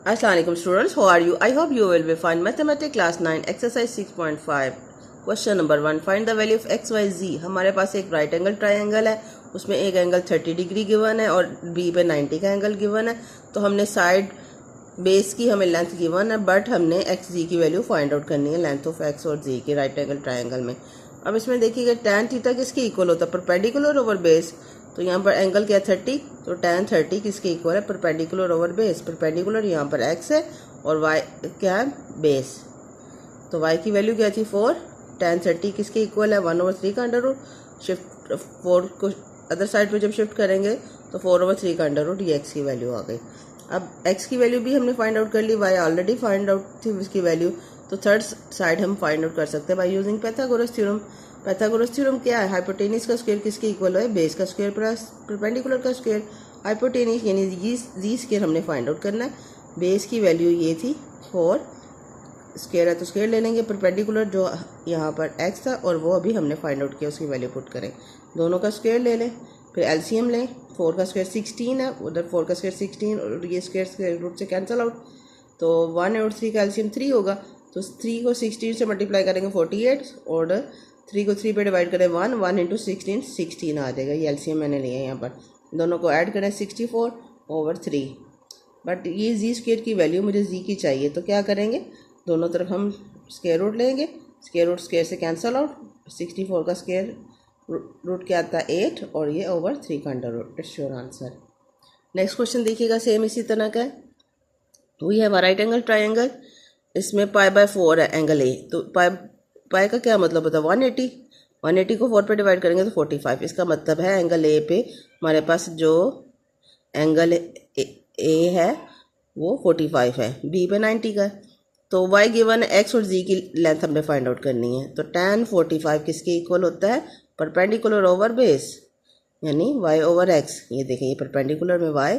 Assalamualaikum students, how are you? I hope you will be fine. Mathematics class 9 exercise 6.5 question number 1 find the value of x y जी। हमारे पास एक right angle triangle है, उसमें एक angle 30 degree given है और B पे 90 का एंगल गिवन है। तो हमने साइड बेस की हमें लेंथ गिवन है, बट हमने एक्स जी की वैल्यू फाइंड आउट करनी है लेंथ ऑफ एक्स और जी के राइट एंगल ट्राइंगल में। अब इसमें देखिएगा टैन थीटा किसके इक्वल होता है? Perpendicular over base. तो यहाँ पर एंगल क्या है 30, तो टैन 30 किसके इक्वल है? Perpendicular over base. परपेंडिकुलर यहाँ पर एक्स है और वाई क्या है? बेस। तो वाई की वैल्यू क्या थी 4, टैन 30 किसके इक्वल है? 1/3 का अंडर रूट। शिफ्ट 4 को अदर साइड पे जब शिफ्ट करेंगे तो 4/3 का अंडर रूट, ये एक्स की वैल्यू आ गई। अब एक्स की वैल्यू भी हमने फाइंड आउट कर ली, वाई ऑलरेडी फाइंड आउट थी उसकी वैल्यू। तो थर्ड साइड हम फाइंड आउट कर सकते हैं by using Pythagoras theorem. Pythagoras theorem क्या है? हाइपोटेनिस का स्क्वायर किसके इक्वल है? बेस का स्क्वायर प्लस परपेंडिकुलर का स्क्वायर। हाइपोटेनिस यानी जी स्क्वायर हमने फाइंड आउट करना है। बेस की वैल्यू ये थी 4, स्क्वायर है तो स्क्वायर ले लेंगे। परपेंडिकुलर जो यहाँ पर एक्स था और वो अभी हमने फाइंड आउट किया, उसकी वैल्यू पुट करें। दोनों का स्क्वायर ले लें, फिर एलसीएम लें। 4 का स्क्वायर 16 है, उधर 4 का स्क्वायर 16 और ये स्क्वायर रूट से कैंसिल आउट। तो 1 और 3 का एलसीएम 3 होगा। तो 3 को 16 से मल्टीप्लाई करेंगे 48 और 3 को 3 पे डिवाइड करें 1 इंटू 16 आ जाएगा। ये एलसीएम मैंने लिया है यहाँ पर। दोनों को ऐड करें 64/3। बट ये जी स्क्वायर की वैल्यू मुझे जी की चाहिए, तो क्या करेंगे? दोनों तरफ हम स्क्वायर रूट लेंगे, स्क्वायर रूट स्क्वायर से कैंसिल आउट। 64 का स्क्वायर रूट क्या आता है 8 और ये ओवर 3 का under root. It's your answer. Next question देखिएगा, सेम इसी तरह का है। We have a right angle triangle, इसमें π/4 है एंगल ए। तो पाई का क्या मतलब होता है? 180 को 4 पे डिवाइड करेंगे तो 45। इसका मतलब है एंगल ए पे हमारे पास जो एंगल ए है वो 45 है, बी पे 90 का है। तो वाई गिवन एक्स और जी की लेंथ हमने फाइंड आउट करनी है। तो tan 45 किसके इक्वल होता है? परपेंडिकुलर ओवर बेस, यानी y ओवर एक्स। ये देखें, ये परपेंडिकुलर में y,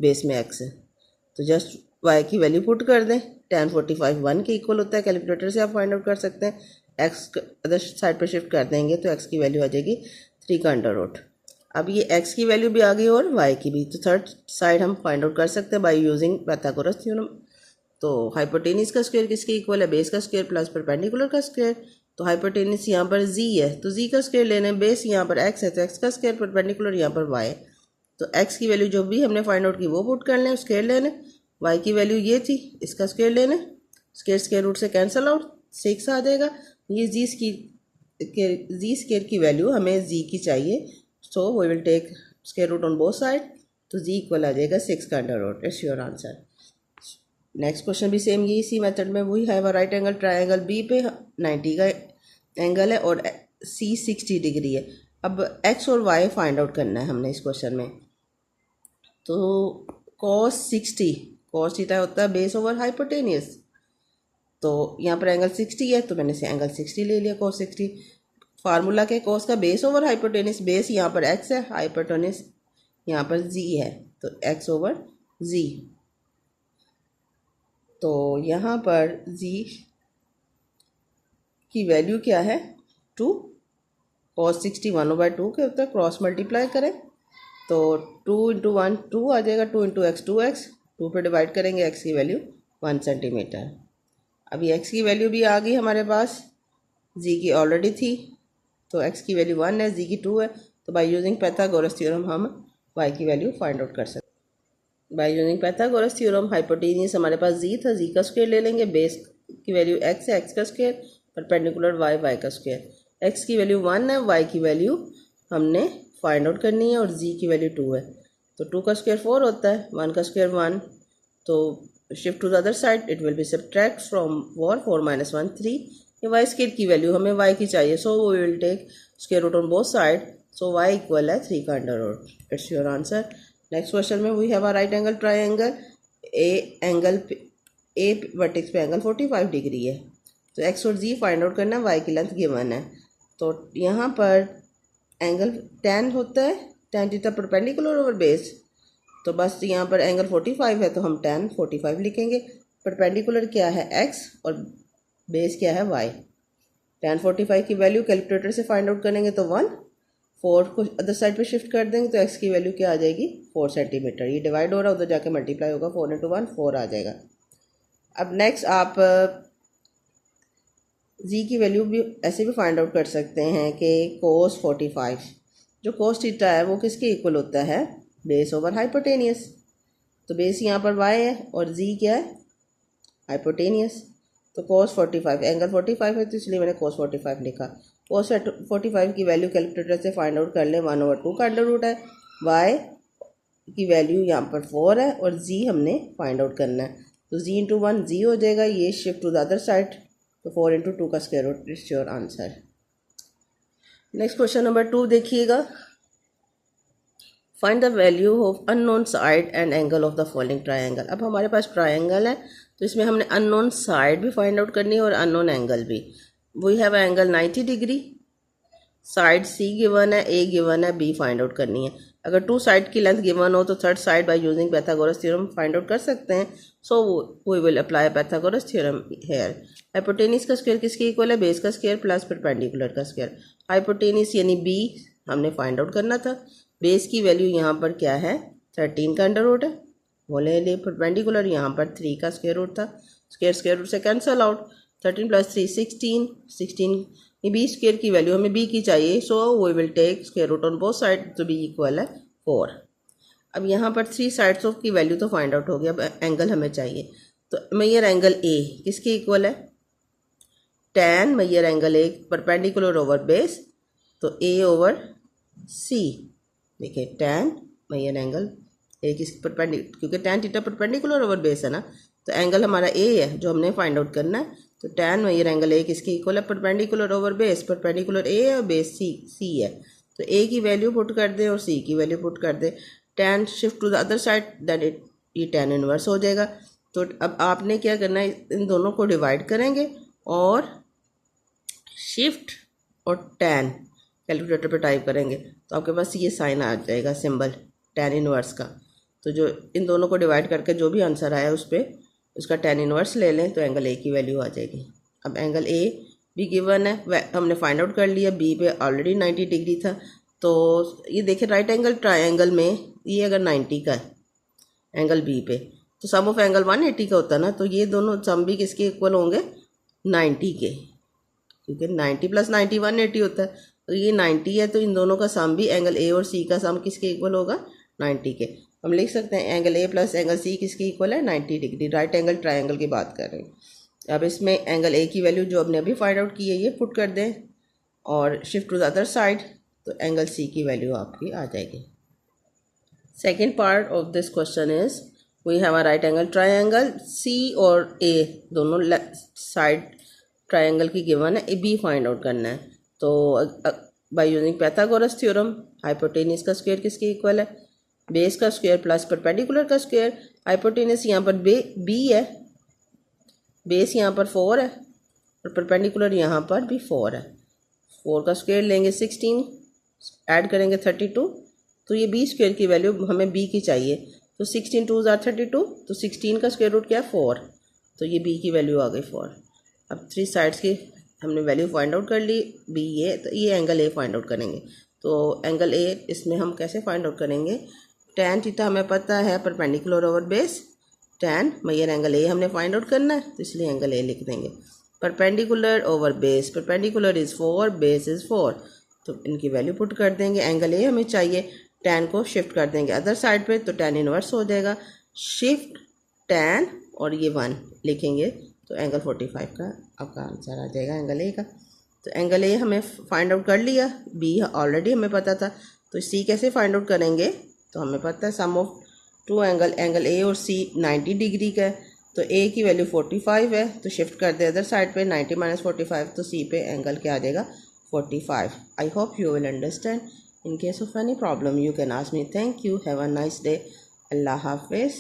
बेस में x है। तो जस्ट y की वैल्यू पुट कर दें। tan 45 1 के इक्वल होता है, कैलकुलेटर से आप फाइंड आउट कर सकते हैं। x अदर साइड पर शिफ्ट कर देंगे तो x की वैल्यू आ जाएगी 3 का अंडर रूट। अब ये x की वैल्यू भी आ गई और y की भी। तो थर्ड साइड हम फाइंड आउट कर सकते हैं बाय यूजिंग पैथागोरस थ्योरम। तो हाइपोटेनिस का स्क्वायर किसके इक्वल है? बेस का स्क्वायर प्लस परपेंडिकुलर का स्क्वायर। तो हाइपोटेनिस यहाँ पर जी है तो जी का स्क्वायर लेना है। बेस यहाँ पर एक्स है तो एक्स का स्क्वायर, परपेंडिकुलर यहाँ पर वाई। तो एक्स की वैल्यू जो भी हमने फाइंड आउट की वो पुट कर लें, स्क्वायर ले लें। वाई की वैल्यू ये थी, इसका स्क्वायर ले लें। स्क्वायर रूट से कैंसिल आउट 6 आ जाएगा। ये जी स्क्वायर की वैल्यू हमें जी की चाहिए, so we will take square root on both side. तो जी इक्वल आ जाएगा 6 का under root. It's your answer. Next question भी सेम ये इसी मेथड में। वही है a right angle triangle, B पे 90 का एंगल है और सी 60 डिग्री है। अब एक्स और वाई फाइंड आउट करना है हमने इस क्वेश्चन में। तो cos 60, cos थीटा होता है बेस ओवर हाइपोटेनियस। तो यहाँ पर एंगल 60 है तो मैंने से एंगल 60 ले लिया, cos 60। फार्मूला क्या है? cos का बेस ओवर हाइपोटेनियस। बेस यहाँ पर x है, हाइपोटेनियस यहाँ पर z है, तो x ओवर z। तो यहाँ पर z की वैल्यू क्या है? 2। cos 60 1/2 के होता है, क्रॉस मल्टीप्लाई करें तो 2 इंटू 1 2 आ जाएगा, 2 इंटू एक्स 2x, 2 पे डिवाइड करेंगे x की वैल्यू 1 सेंटीमीटर। अभी x की वैल्यू भी आ गई हमारे पास, z की ऑलरेडी थी तो x की वैल्यू 1 है, z की 2 है। तो बाय यूजिंग पैथागोरस थ्योरम हम y की वैल्यू फाइंड आउट कर सकते हैं। By using Pythagoras theorem hypotenuse हमारे पास z था, z का स्क्वायर ले लेंगे। बेस की वैल्यू x है, x का स्क्वायर, परपेंडिकुलर y का स्क्वायर। x की वैल्यू 1 है, y की वैल्यू हमने फाइंड आउट करनी है और z की वैल्यू 2 है। तो 2 का स्क्वायर 4 होता है, 1 का स्क्वायर 1। तो shift to the other side, it will be subtract from 4 minus 1 3। ये वाई स्क्वायर की वैल्यू हमें y की चाहिए, so we will take square root on both side. So y equal है 3 का under root. It's your answer. Next question में we have a right angle triangle, A vertex पे angle 45 degree है। तो x और z find out करना है, y की लेंथ गिवन है। तो यहाँ पर एंगल tan होता है, tan theta perpendicular over base. तो बस यहाँ पर एंगल 45 है तो हम tan 45 लिखेंगे। परपेंडिकुलर क्या है? x और बेस क्या है? y। tan 45 की वैल्यू कैलकुलेटर से फाइंड आउट करेंगे तो 1 4 को अदर साइड पे शिफ्ट कर देंगे तो एक्स की वैल्यू क्या आ जाएगी 4 सेंटीमीटर। ये डिवाइड हो रहा है, उधर जाके मल्टीप्लाई होगा, 4 इंटू 1 4 आ जाएगा। अब नेक्स्ट आप जी की वैल्यू भी ऐसे भी फाइंड आउट कर सकते हैं कि कोस 45, जो कोस थीटा है वो किसके इक्वल होता है, बेस ओवर हाइपोटेनियस। तो बेस यहाँ पर वाई है और जी क्या है, हाइपोटेनियस। तो कोस 45 एंगल 45 है, तो इसलिए मैंने कोस 45 लिखा। कोस 45 की वैल्यू कैलकुलेटर से फाइंड आउट कर लें, 1/2 का अंडर रूट है। वाई की वैल्यू यहाँ पर 4 है और जी हमने फाइंड आउट करना है, तो जी इंटू 1 जी हो जाएगा, ये shift to the other side, तो 4 इंटू 2 का square root is your answer. Next question number 2 देखिएगा। Find the value of unknown side and angle of the following triangle. अब हमारे पास ट्रायंगल है तो इसमें हमने अननोन साइड भी फाइंड आउट करनी है और अननोन एंगल भी। We have angle 90 degree, side C given है, ए गिवन है, बी फाइंड आउट करनी है। अगर 2 साइड की लेंथ गिवन हो तो third side by using Pythagoras theorem find out कर सकते हैं। So we will apply Pythagoras theorem here. Hypotenuse का स्क्वायर किसके इक्वल है, बेस का स्क्वायर प्लस परपेंडिकुलर का स्क्वायर। हाइपोटेनिस यानी बी हमने फाइंड आउट करना था। बेस की वैल्यू यहाँ पर क्या है, 13 का अंडर रूट है, बोले लिए परपेंडिकुलर यहाँ पर 3 का स्क्वायर रूट था, स्क्वायर रूट से कैंसल आउट, 13 + 3 16 ये बी स्क्वायर की वैल्यू हमें बी की चाहिए, so we will take square root on both side, तो बी इक्वल है 4। अब यहाँ पर 3 साइड्स ऑफ की वैल्यू तो फाइंड आउट हो गया, अब एंगल हमें चाहिए। तो मेजर एंगल ए किसके इक्वल है, tan measure angle A perpendicular over base, तो ए ओवर सी। देखिए tan मेजर एंगल ए किस परपेंडिकुलर, क्योंकि tan theta perpendicular over base है ना, तो एंगल हमारा ए है जो हमने फाइंड आउट करना है। तो tan मेजर एंगल ए किसके इक्वल है, perpendicular over base, perpendicular A है और बेस सी है। तो ए की वैल्यू पुट कर दे और सी की वैल्यू पुट कर दे, tan shift to the other side that ये tan इनवर्स हो जाएगा। तो अब आपने क्या करना है, इन दोनों को डिवाइड करेंगे और शिफ्ट और tan कैलकुलेटर पे टाइप करेंगे तो आपके पास ये साइन आ जाएगा, सिंबल tan इनवर्स का। तो जो इन दोनों को डिवाइड करके जो भी आंसर आया उस पर उसका tan इनवर्स ले लें तो एंगल ए की वैल्यू आ जाएगी। अब एंगल ए भी गिवन है, हमने फाइंड आउट कर लिया, बी पे ऑलरेडी 90 डिग्री था। तो ये देखिए राइट एंगल ट्रायंगल में ये अगर 90 का है एंगल बी पे, तो सम ऑफ एंगल 180 का होता है ना, तो ये दोनों सम भी किसके इक्वल होंगे, 90 के, क्योंकि 90 + 90 180 होता है। तो ये 90 है, तो इन दोनों का सम भी एंगल ए और सी का सम किसके इक्वल होगा, 90 के। हम लिख सकते हैं angle A plus angle C किसके इक्वल है, 90 डिग्री। राइट एंगल ट्रायंगल की बात कर रहे हैं। अब इसमें एंगल ए की वैल्यू जो हमने अभी फाइंड आउट की है ये पुट कर दें और shift to the other side, तो एंगल सी की वैल्यू आपकी आ जाएगी। Second part of this question is we have a right angle triangle, C और ए दोनों साइड ट्रायंगल की गिवन है, ए बी फाइंड आउट करना है। तो bye using Pythagoras theorem hypotenuse का स्क्वायर किसके इक्वल है, बेस का स्क्वायर प्लस परपेंडिकुलर का स्क्वायर। हाइपोटेनिस यहाँ पर बी है, बेस यहाँ पर 4 है और परपेंडिकुलर यहाँ पर भी 4 है। 4 का स्क्वायर लेंगे 16, ऐड करेंगे 32, तो ये बी स्क्वायर की वैल्यू हमें बी की चाहिए। तो 16 2 = 32, तो 16 का स्क्वायर रूट क्या है 4, तो ये बी की वैल्यू आ गई 4। अब 3 साइड्स की हमने वैल्यू फाइंड आउट कर ली, बी ये, तो ये एंगल ए फाइंड आउट करेंगे। तो एंगल ए इसमें हम कैसे फाइंड आउट करेंगे, tan थीटा हमें पता है perpendicular over base, tan measure angle A हमने फाइंड आउट करना है, तो इसलिए एंगल ए लिख देंगे। Perpendicular over base, perpendicular is 4, base is 4, तो इनकी वैल्यू पुट कर देंगे। एंगल ए हमें चाहिए, tan को शिफ्ट कर देंगे अदर साइड पे, तो tan इनवर्स हो जाएगा, शिफ्ट tan और ये 1 लिखेंगे, तो एंगल 45 का आपका आंसर आ जाएगा एंगल ए का। तो एंगल ए हमें फाइंड आउट कर लिया, बी ऑलरेडी हमें पता था, तो सी कैसे फाइंड आउट करेंगे, तो हमें पता है सम ऑफ 2 एंगल ए और सी 90 डिग्री का है, तो ए की वैल्यू 45 है, तो शिफ्ट कर दे अदर साइड पे, 90 - 45, तो सी पे एंगल क्या आ जाएगा 45। I hope you will understand. In case of any problem you can ask me. Thank you, have a nice day, अल्लाह हाफिज़।